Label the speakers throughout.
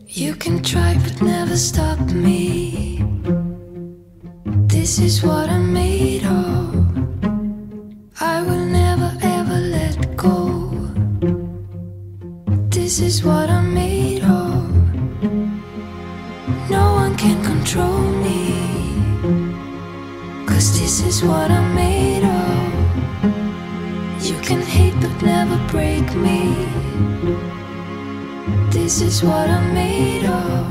Speaker 1: You can try but never stop me. This is what I'm made of. I will never ever let go. This is what I'm made of. No one can control me, 'cause this is what I'm made of. You can hate but never break me. This is what I'm made of.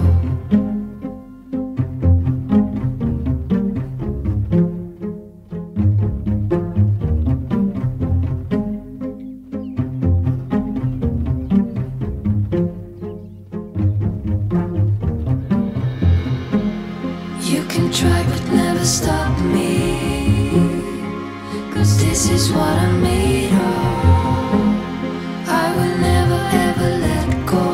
Speaker 1: You can try but never stop me, 'cause this is what I'm made of. I will never ever let go,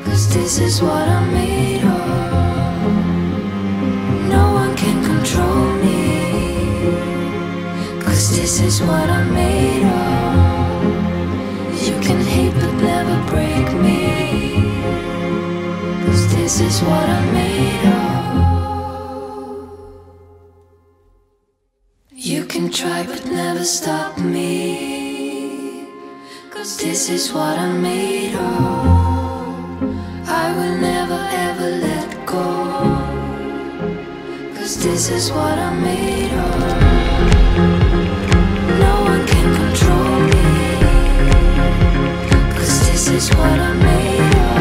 Speaker 1: 'cause this is what I'm made of. No one can control me, 'cause this is what I'm made of. You can hate but never break me, 'cause this is what I'm made of. You can try but never stop me, 'cause this is what I'm made of. I will never ever let go, 'cause this is what I'm made of. No one can control me, 'cause this is what I'm made of.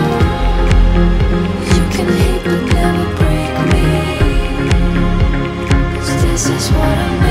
Speaker 1: You can hate but never break me, 'cause this is what I'm made of.